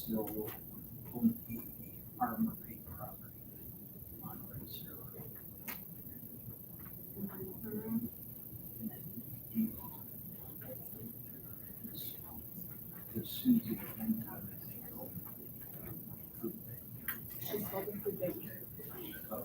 still own the armory property on Race Road. And then you, the Susie and I think own food bank. She's called the food bank. Oh,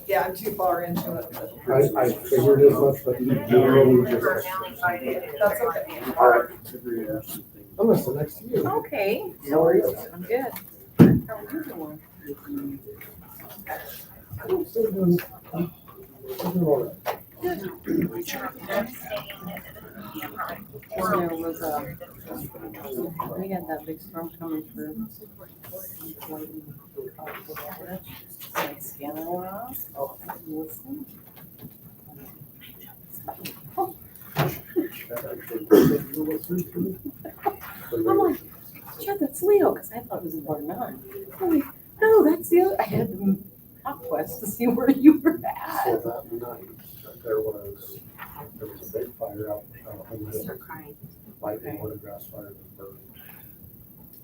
Yeah, I'm too far into it. I figured as much, but you really just. That's okay. All right. I'm listening next to you. Okay. How are you? I'm good. How are you doing? I'm still doing all right. There was we had that big storm coming through. Like scanning off. Listen. I'm like, sure, that's Leo, because I thought it was important on. I'm like, no, that's the other. I had to pop quest to see where you were at. So that night, there was a big fire out on the hill. Lightning, water, grass fire, that burned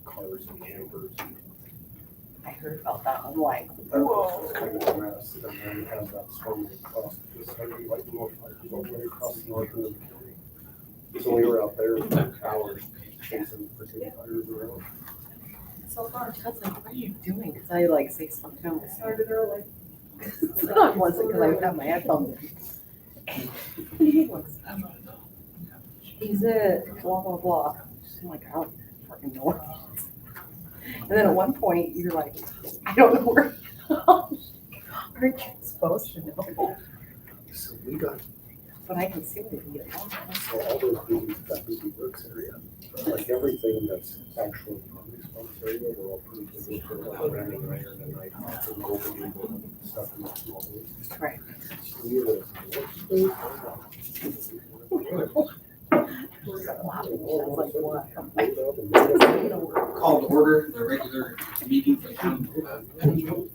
cars and campers. I heard about that. I'm like, That was kind of a mess. And then as that storm crossed, this heavy lightning more fire all the way across the north end of the county. So we were out there for hours chasing freaking fires around. So far. I was like, what are you doing? Because I like say something to him. Started early. Not once because I have my headphones in. And he looks, he's at blah, blah, blah. I'm like, I don't fucking know. And then at one point, you're like, I don't know where. Aren't you supposed to know? So we got, But I can see where you get on. so all those BB, that BB Works area, like everything that's actually on these folks area, we're all pretty busy for like Brandon Iron and Night Hawk and Golden Eagle and stuff in the small leagues. Right. We were- Call to order the regular meeting for the county. Can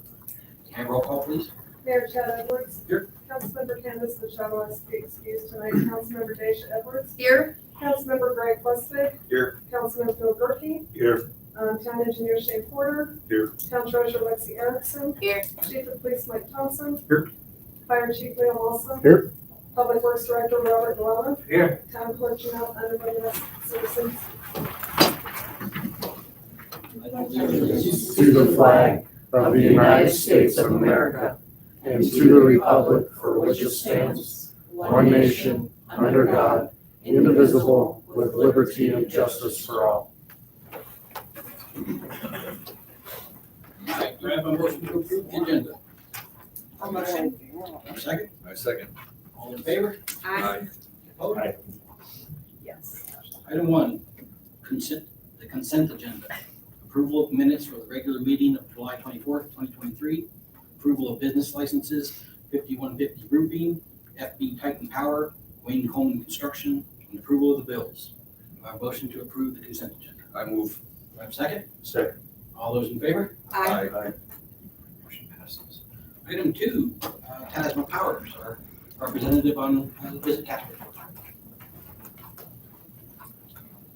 I roll call, please? Mayor Chad Edwards. Here. Councilmember Candace Michelle has to be excused tonight. Councilmember Daisha Edwards. Here. Councilmember Greg Lustig. Here. Councilmember Phil Gerke. Here. Town Engineer Shane Porter. Here. Town Treasurer Lexi Erickson. Here. Chief of Police Mike Thompson. Here. Fire Chief Leo Wilson. Here. Public Works Director Robert Gallow. Here. Town Clerk Janelle Underwood, citizens. To the flag of the United States of America and to the republic for which it stands, one nation, under God, indivisible, with liberty and justice for all. All right, do I have a motion to approve the agenda? Second? I second. All in favor? Aye. Opposed? Yes. Item 1, the consent agenda. Approval of minutes for the regular meeting of July 24th, 2023. Approval of business licenses, 5150 Roofing, FB Titan Power, Wayne Coleman Construction, and approval of the bills. Do I have a motion to approve the consent agenda? I move. Do I have a second? Second. All those in favor? Aye. Motion passes. Item 2, Tasman Powers, our representative on the visit Casper.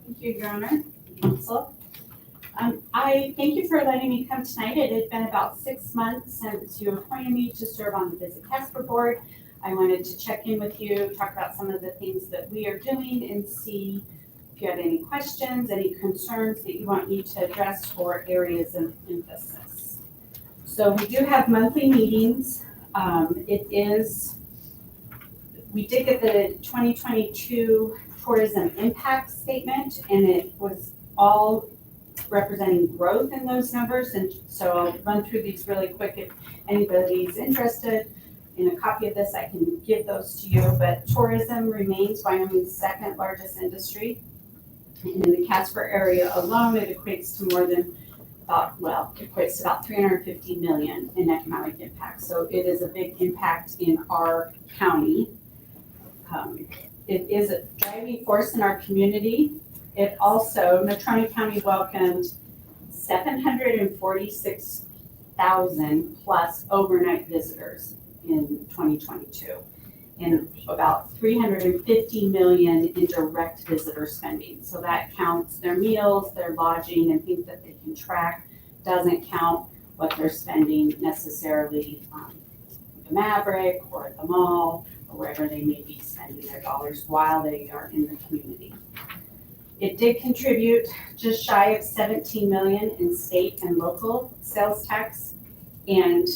Thank you, Your Honor, Council. I thank you for letting me come tonight. It has been about 6 months since you appointed me to serve on the Visit Casper Board. I wanted to check in with you, talk about some of the things that we are doing and see if you had any questions, any concerns that you want me to address or areas of emphasis. So we do have monthly meetings. We did get the 2022 tourism impact statement, and it was all representing growth in those numbers. And so I'll run through these really quick. If anybody's interested in a copy of this, I can give those to you. But tourism remains Wyoming's second largest industry. And in the Casper area alone, it equates to about 350 million in economic impact. So it is a big impact in our county. It is a driving force in our community. It also, Natrona County welcomed 746,000 plus overnight visitors in 2022, and about 350 million in direct visitor spending. So that counts their meals, their lodging, and things that they can track. Doesn't count what they're spending necessarily at the Maverick or at the mall or wherever they may be spending their dollars while they are in the community. It did contribute just shy of 17 million in state and local sales tax, and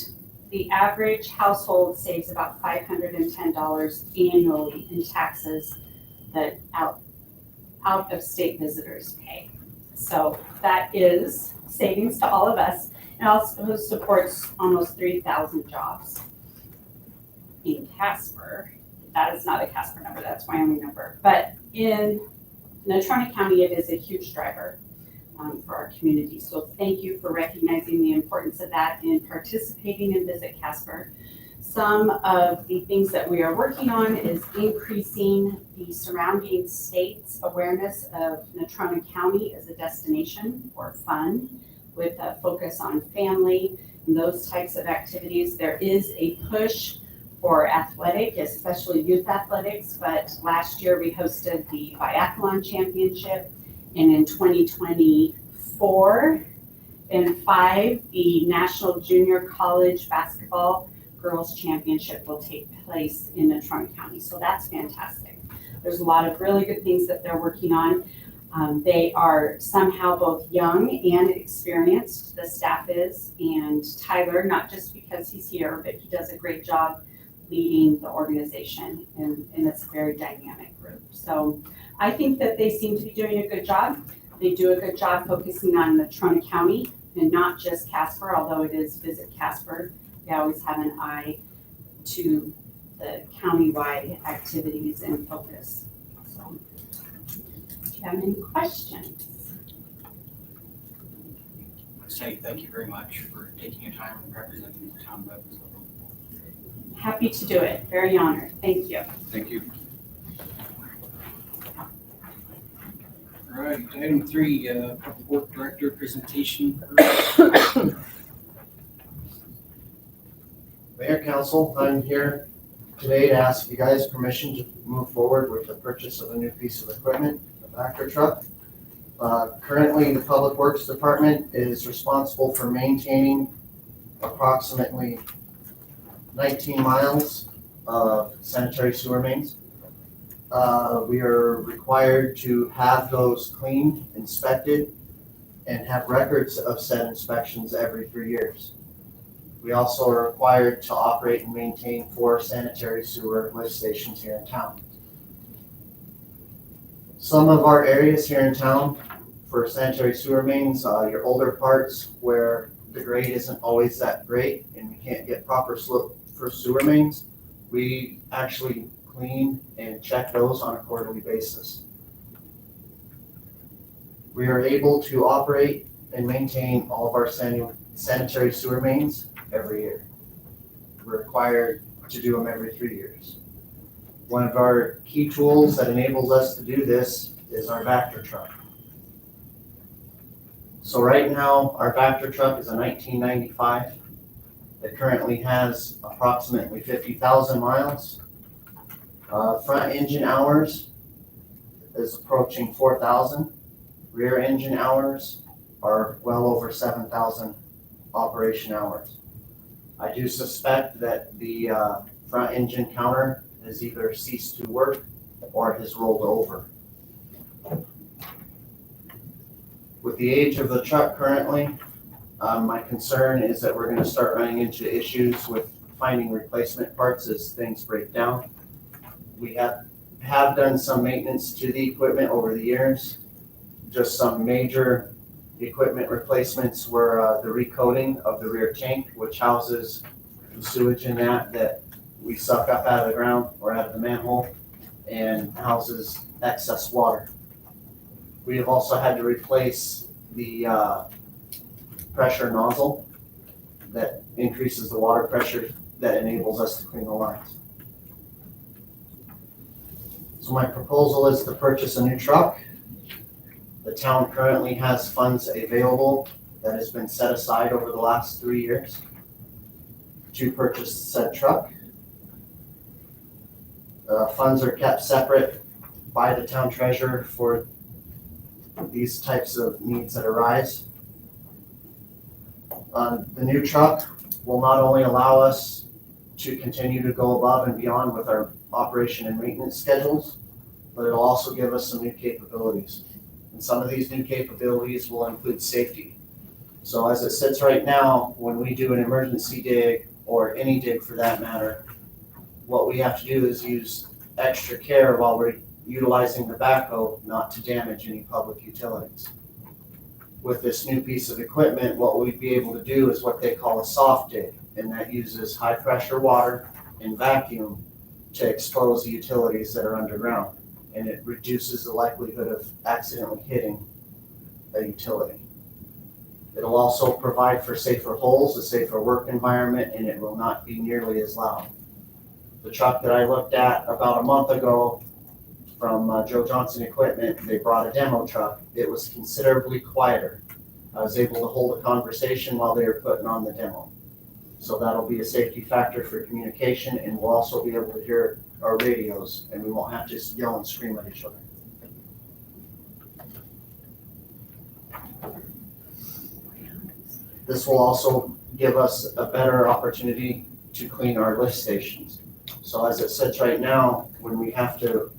the average household saves about $510 annually in taxes that out of state visitors pay. So that is savings to all of us. It also supports almost 3,000 jobs in Casper. That is not a Casper number, that's Wyoming number. But in Natrona County, it is a huge driver for our community. So thank you for recognizing the importance of that and participating in Visit Casper. Some of the things that we are working on is increasing the surrounding states' awareness of Natrona County as a destination for fun, with a focus on family and those types of activities. There is a push for athletic, especially youth athletics, but last year we hosted the Biathlon Championship, and in 2024 and 5, the National Junior College Basketball Girls Championship will take place in Natrona County. So that's fantastic. There's a lot of really good things that they're working on. They are somehow both young and experienced, the staff is, and Tyler, not just because he's here, but he does a great job leading the organization, and it's a very dynamic group. So I think that they seem to be doing a good job. They do a good job focusing on Natrona County and not just Casper, although it is Visit Casper. They always have an eye to the countywide activities and focus. So, do you have any questions? I say thank you very much for taking your time and representing the town of Evansville. Happy to do it. Very honored. Thank you. Thank you. All right, item 3, Public Work Director presentation. Mayor, Council, I'm here today to ask you guys permission to move forward with the purchase of a new piece of equipment, a Vector truck. Currently, the Public Works Department is responsible for maintaining approximately 19 miles of sanitary sewer mains. We are required to have those cleaned, inspected, and have records of said inspections every 3 years. We also are required to operate and maintain 4 sanitary sewer lift stations here in town. Some of our areas here in town for sanitary sewer mains, your older parts where the grade isn't always that great and you can't get proper slope for sewer mains, we actually clean and check those on a quarterly basis. We are able to operate and maintain all of our sanitary sewer mains every year. We're required to do them every 3 years. One of our key tools that enables us to do this is our Vector truck. So right now, our Vector truck is a 1995. It currently has approximately 50,000 miles. Front engine hours is approaching 4,000. Rear engine hours are well over 7,000 operation hours. I do suspect that the front engine counter has either ceased to work or has rolled over. With the age of the truck currently, my concern is that we're gonna start running into issues with finding replacement parts as things break down. We have done some maintenance to the equipment over the years. Just some major equipment replacements were the recoating of the rear tank, which houses the sewage in that we suck up out of the ground or out of the manhole and houses excess water. We have also had to replace the pressure nozzle that increases the water pressure that enables us to clean the lines. So my proposal is to purchase a new truck. The town currently has funds available that has been set aside over the last 3 years to purchase said truck. Funds are kept separate by the town treasurer for these types of needs that arise. The new truck will not only allow us to continue to go above and beyond with our operation and maintenance schedules, but it'll also give us some new capabilities. And some of these new capabilities will include safety. So as it sits right now, when we do an emergency dig, or any dig for that matter, what we have to do is use extra care while we're utilizing the backhoe not to damage any public utilities. With this new piece of equipment, what we'd be able to do is what they call a soft dig, and that uses high pressure water and vacuum to expose the utilities that are underground, and it reduces the likelihood of accidentally hitting a utility. It'll also provide for safer holes, a safer work environment, and it will not be nearly as loud. The truck that I looked at about a month ago from Joe Johnson Equipment, they brought a demo truck. It was considerably quieter. I was able to hold a conversation while they were putting on the demo. So that'll be a safety factor for communication, and we'll also be able to hear our radios, and we won't have to just yell and scream at each other. This will also give us a better opportunity to clean our lift stations. So as it sits right now, when we have to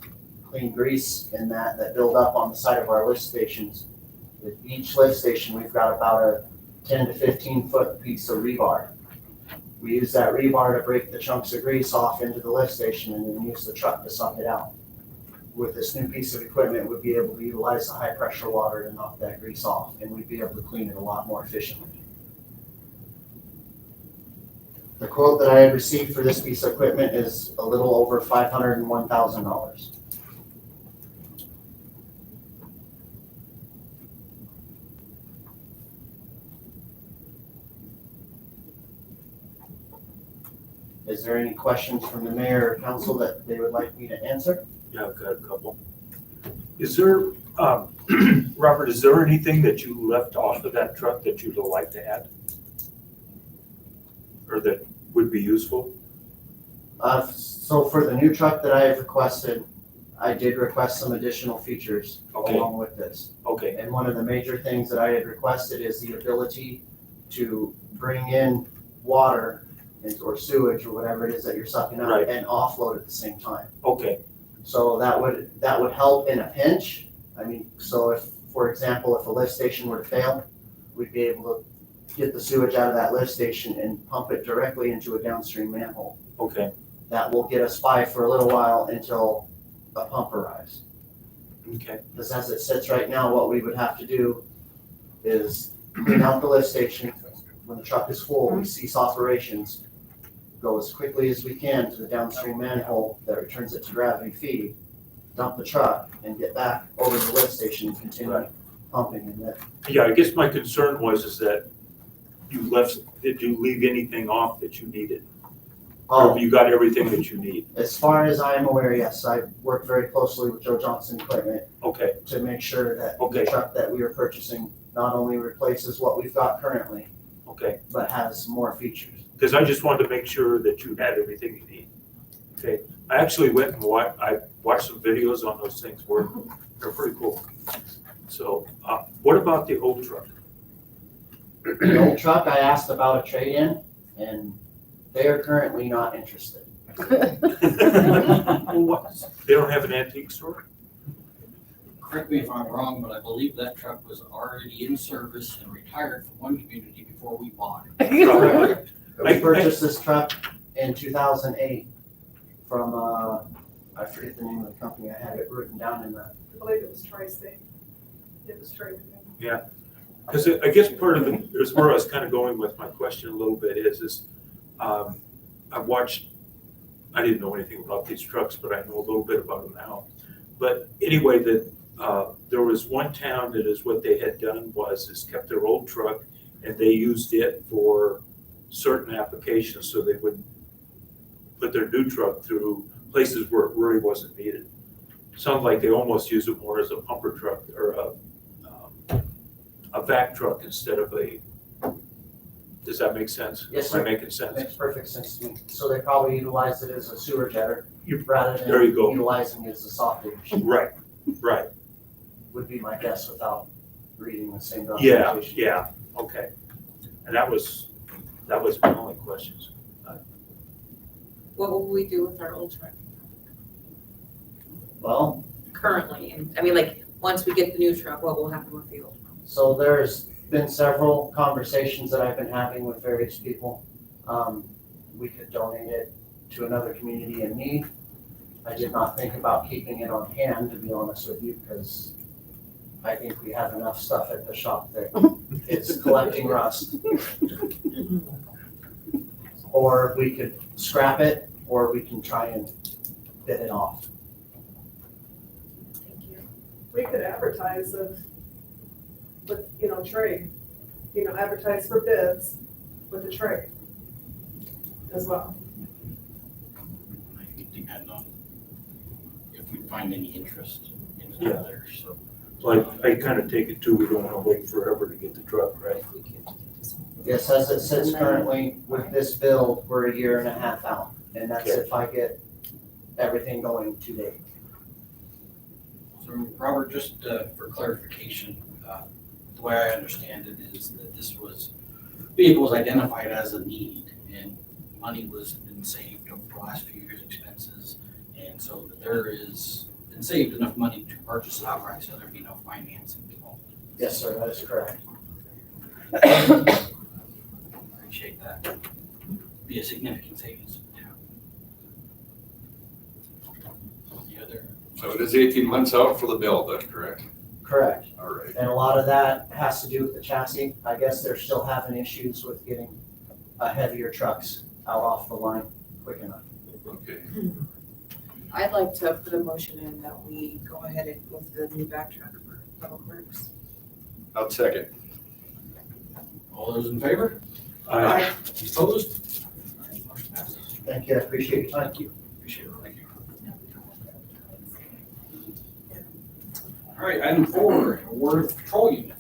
clean grease and that build up on the side of our lift stations, with each lift station, we've got about a 10 to 15 foot piece of rebar. We use that rebar to break the chunks of grease off into the lift station and then use the truck to suck it out. With this new piece of equipment, we'd be able to utilize the high pressure water to knock that grease off, and we'd be able to clean it a lot more efficiently. The quote that I had received for this piece of equipment is a little over $501,000. Is there any questions from the mayor or council that they would like me to answer? Yeah, I've got a couple. Is there, Robert, is there anything that you left off of that truck that you'd like to add? Or that would be useful? So for the new truck that I have requested, I did request some additional features Okay. along with this. Okay, And one of the major things that I had requested is the ability to bring in water or sewage or whatever it is that you're sucking up Right. and offload at the same time. okay, So that would help in a pinch. I mean, so if, for example, if a lift station were to fail, we'd be able to get the sewage out of that lift station and pump it directly into a downstream manhole. okay, That will get us by for a little while until a pump arrives. okay, Because as it sits right now, what we would have to do is clean out the lift station. When the truck is full, we cease operations, go as quickly as we can to the downstream manhole that returns it to gravity feed, dump the truck, and get back over to the lift station and continue Right. pumping. And that, yeah, I guess my concern was is that did you leave anything off that you needed? Or oh, you got everything that you need? as far as I am aware, yes, I worked very closely with Joe Johnson Equipment Okay, to make sure that Okay. the truck that we are purchasing not only replaces what we've got currently, okay, but has more features. because I just wanted to make sure that you had everything you need. Okay, I actually went and watched some videos on those things, they're pretty cool. So, what about the old truck? The old truck, I asked about a trade-in, and they are currently not interested. Well, what, they don't have an antique store? Correct me if I'm wrong, but I believe that truck was already in service and retired from one community before we bought it. Correct. We purchased this truck in 2008 from, I forget the name of the company, I had it written down in the, I believe it was Tri-State. It was traded in. Because I guess part of it is where I was kind of going with my question a little bit is I didn't know anything about these trucks, but I know a little bit about them now. But anyway, there was one town that is what they had done is kept their old truck and they used it for certain applications so they would put their new truck through places where it really wasn't needed. Sounds like they almost use it more as a pumper truck or a vac truck instead of does that make sense? Yes, Am I sir. making sense? makes perfect sense to me. So they probably utilized it as a sewer jetter You- rather there you than go. utilizing it as a soft dig, Right, would be my guess without reading the same yeah, documentation. yeah, okay. And that was my only questions. What will we do with our old truck Well, currently? And I mean, like, once we get the new truck, what will happen with the old? so there's been several conversations that I've been having with various people. We could donate it to another community in need. I did not think about keeping it on hand, to be honest with you, because I think we have enough stuff at the shop that it's collecting rust. Or we could scrap it, or we can try and bid it off. Thank you. We could advertise with, trade, advertise for bids with the trade as well. I think it depends on if we find any interest in it Yeah. out there, so. Like, I kind of take it too, we don't want to wait forever to get the truck, right? Yes, as it sits currently with this build, we're a year and a half out, and that's Okay. if I get everything going today. So Robert, just for clarification, the way I understand it is that vehicle was identified as a need and money was been saved over the last few years' expenses. And so that there is been saved enough money to purchase it outright, so there'd be no financing involved. Yes, sir, that is correct. Appreciate that. Be a significant savings. to the town. The other, So it is 18 months out for the build, that's correct? Correct. All right. And a lot of that has to do with the chassis. I guess they're still having issues with getting heavier trucks out off the line quick enough. Okay. I'd like to put a motion in that we go ahead and with the new back truck for Public Works. I'll second. all those in favor? I Opposed? All right, motion passes. Thank you, I appreciate your time. Thank you. Appreciate it. Thank you. All right, item 4, award of patrol unit.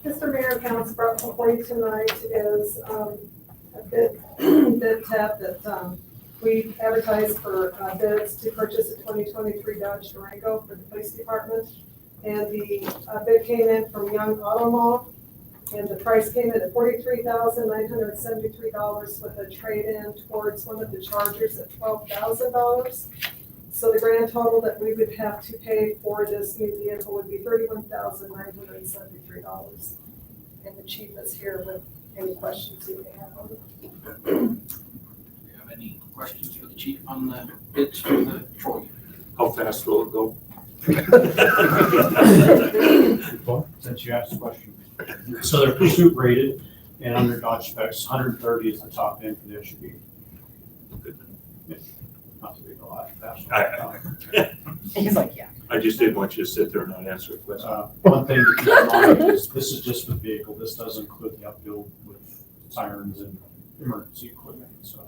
Mr. Mayor, council brought before you tonight is a bid tab that we advertised for bids to purchase a 2023 Dodge Durango for the police department. And the bid came in from Young Auto Mall, and the price came in at $43,973 with a trade-in towards one of the Chargers at $12,000. So the grand total that we would have to pay for this new vehicle would be $31,973. And the chief is here with any questions you may have on it. Do you have any questions for the chief on the bids for the patrol unit? How fast will it go? Well, since you asked the question. So they're pursuit rated and under Dodge specs, 130 is the top end for the SUV. Not to be a lot faster. He's like, yeah. I just didn't want you to sit there and not answer a question. One thing to keep in mind is this is just the vehicle. This does include the upbuild with sirens and emergency equipment and stuff.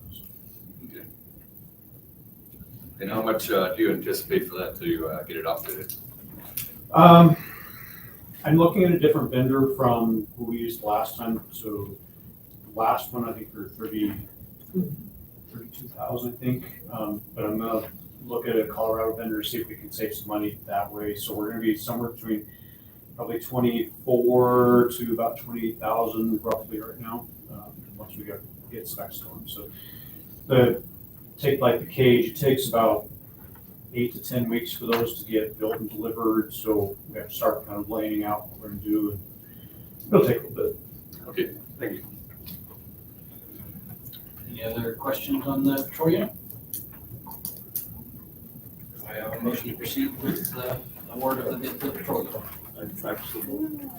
Okay. And how much do you anticipate for that to get it outfitted? I'm looking at a different vendor from who we used last time. So the last one, I think for 32,000, I think. But I'm gonna look at a Colorado vendor, see if we can save some money that way. So we're gonna be somewhere between probably 24 to about 28,000 roughly right now, once we get specs going. So take like the cage, it takes about 8 to 10 weeks for those to get built and delivered, so we have to start kind of laying out what we're gonna do, and it'll take a little bit. Okay, thank you. Any other questions on the patrol unit? Do I have a motion to proceed with the award of the bid for the patrol unit? Absolutely. Do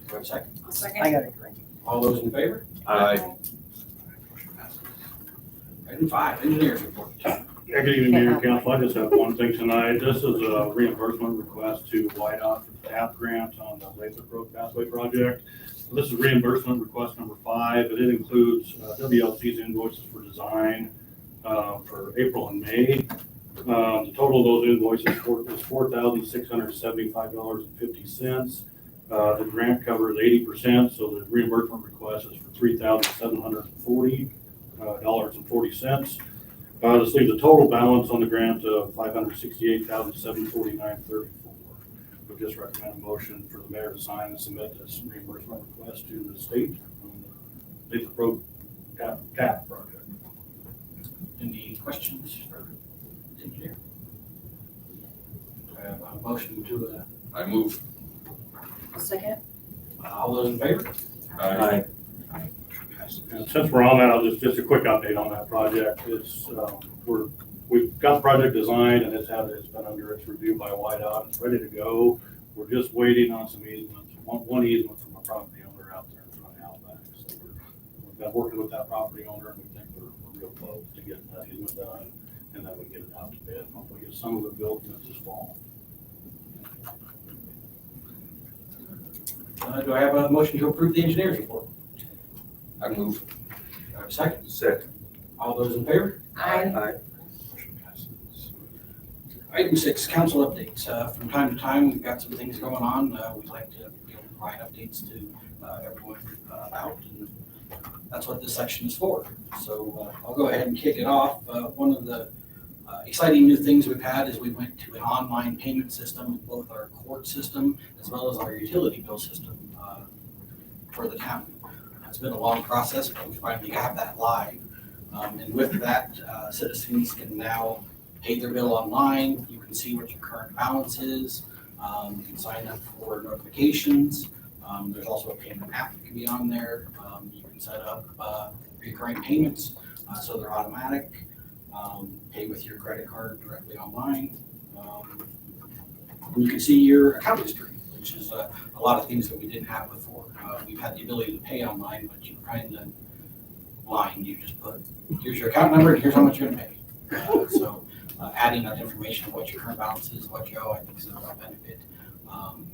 I have a second? I'll I second. got a drink. All those in favor? Aye. Motion passes. Item 5, engineers report. Yeah, good evening, Mayor and Council. I just have one thing tonight. This is a reimbursement request to YDOT for the TAP grant on the Lathrop Road Pathway Project. So this is reimbursement request number 5, and it includes WLC's invoices for design for April and May. The total of those invoices is $4,675.50. The grant covers 80%, so the reimbursement request is for $3,740.40. This leaves a total balance on the grant of $568,749.34. We just recommend a motion for the mayor to sign and submit this reimbursement request to the state on the Lathrop Road TAP project. Any questions for the engineer? Do I have a motion to, I move. I'll second. all those in favor? Aye. Motion passes. And since we're on that, I'll just a quick update on that project. It's, we've got the project designed and it's been under its review by YDOT. It's ready to go. We're just waiting on some easements, one easement from a property owner out there in front of Outback. So we've been working with that property owner and we think we're real close to getting that easement done. And then we get it out to bid. Hopefully get some of it built this fall. Do I have a motion to approve the engineers report? I move. Do I have a second? Second. All those in favor? Aye. Motion passes. Item 6, council updates. From time to time, we've got some things going on. We'd like to be able to provide updates to everyone about, and that's what this section is for. So I'll go ahead and kick it off. One of the exciting new things we've had is we went to an online payment system in both our court system as well as our utility bill system for the town. It's been a long process, but we finally got that live. And with that, citizens can now pay their bill online. You can see what your current balance is. You can sign up for notifications. There's also a payment app that can be on there. You can set up recurring payments so they're automatic. Pay with your credit card directly online. And you can see your account history, which is a lot of things that we didn't have before. We've had the ability to pay online, but you kind of blind. You just put, here's your account number and here's how much you're gonna pay. So adding that information of what your current balance is, what you owe, I think is a benefit, and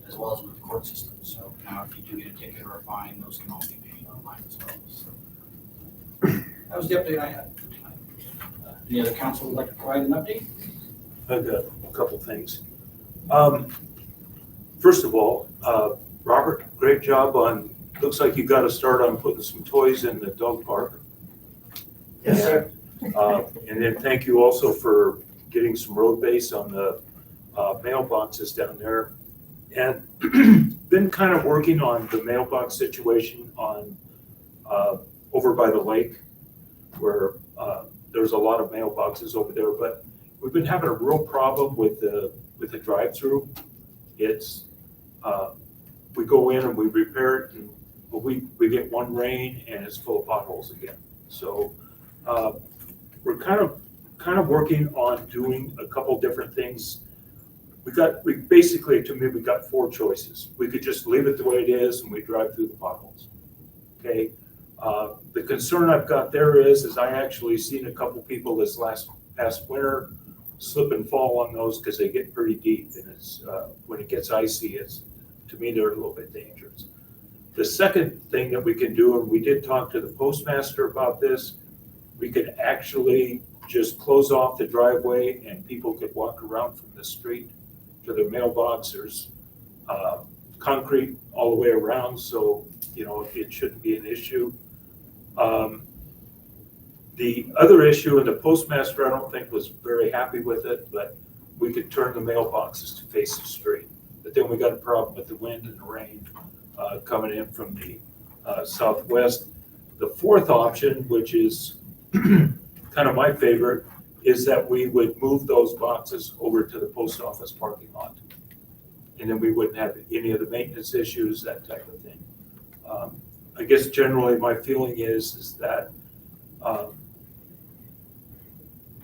as well as with the court system. So now if you do get a ticket or a fine, those can all be paid online as well. So that was the update I had for tonight. Any other council would like to provide an update? I've got a couple things. First of all, Robert, great job on, looks like you got to start on putting some toys in the dog park. Yes, sir. And then thank you also for getting some road base on the mailboxes down there. And been kind of working on the mailbox situation on over by the lake where there's a lot of mailboxes over there, but we've been having a real problem with the drive-through. It's we go in and we repair it, and we get one rain and it's full of potholes again. So we're kind of working on doing a couple different things. We basically, to me, we got 4 choices. We could just leave it the way it is and we drive through the potholes. Okay. The concern I've got there is I actually seen a couple people this past winter slip and fall on those because they get pretty deep, and it's when it gets icy, to me they're a little bit dangerous. The second thing that we can do, and we did talk to the postmaster about this, we could actually just close off the driveway and people could walk around from the street to their mailbox. There's concrete all the way around, so it shouldn't be an issue. The other issue, and the postmaster I don't think was very happy with it, but we could turn the mailboxes to face the street. But then we got a problem with the wind and the rain coming in from the southwest. The fourth option, which is kind of my favorite, is that we would move those boxes over to the post office parking lot. And then we wouldn't have any of the maintenance issues, that type of thing. I guess generally my feeling is that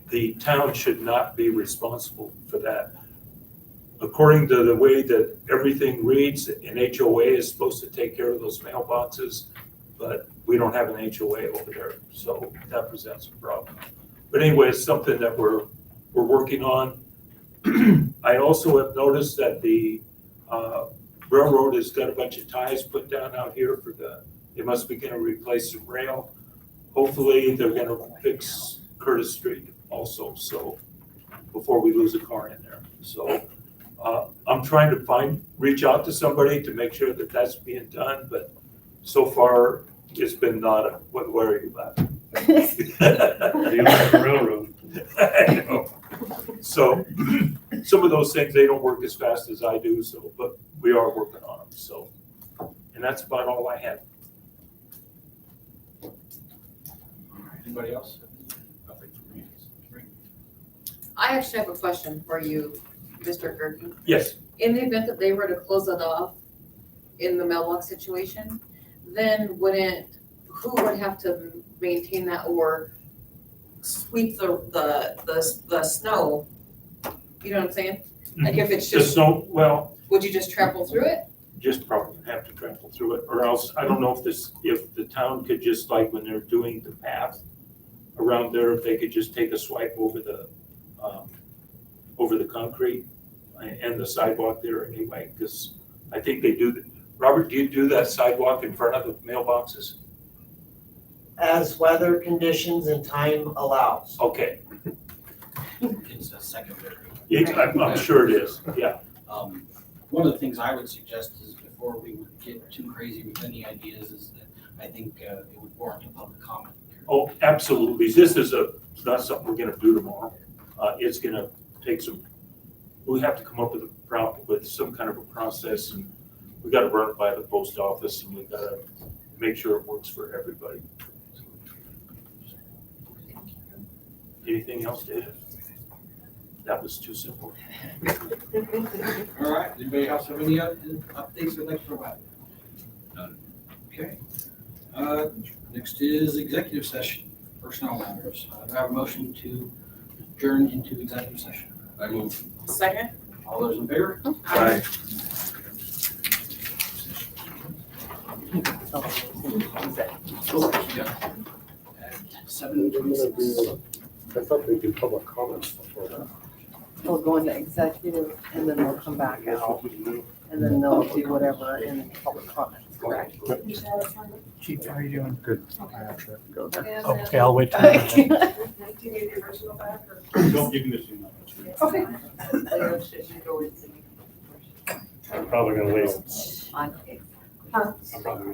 the town should not be responsible for that. According to the way that everything reads, an HOA is supposed to take care of those mailboxes, but we don't have an HOA over there, so that presents a problem. But anyway, it's something that we're working on. I also have noticed that the railroad has got a bunch of ties put down out here for they must be gonna replace some rail. Hopefully, they're gonna fix Curtis Street also, so, before we lose a car in there. So, I'm trying to reach out to somebody to make sure that that's being done, but so far, it's been nada. Where are you laughing? You like the railroad. I know. So, some of those things, they don't work as fast as I do, so, but we are working on them, so. And that's about all I have. All right, anybody else? Nothing for me. I actually have a question for you, Mr. Gerke. Yes, In the event that they were to close it off in the mailbox situation, then who would have to maintain that or sweep the snow? You know what I'm saying? Like if it's just just, so, well, would you just trample through it? just probably have to trample through it, or else, I don't know if the town could just, like, when they're doing the path around there, if they could just take a swipe over the concrete and the sidewalk there anyway, because I think they do. Robert, do you do that sidewalk in front of the mailboxes? As weather conditions and time allows. Okay, It's a secondary. I'm sure it is, yeah. One of the things I would suggest is before we would get too crazy with any ideas is that I think it would warrant a public comment. Oh, absolutely. This is not something we're gonna do tomorrow. It's gonna take we have to come up with some kind of a process, and we gotta run it by the post office, and we gotta make sure it works for everybody. Anything else, David? That was too simple. All right, anybody else have any updates they'd like to provide? None. Okay. Next is executive session, personnel matters. Do I have a motion to adjourn into executive session? I move. Second? All those in favor? Aye. At 7:26. I thought they do public comments before that. They'll go into executive and then they'll come back out and then they'll do whatever in public comments, correct? Chief, how are you doing? Good. I actually have to go there. And Okay, I'll wait till. do you need the original back or? Don't give me this email. Okay. I'm probably gonna leave. On- Huh? I'm probably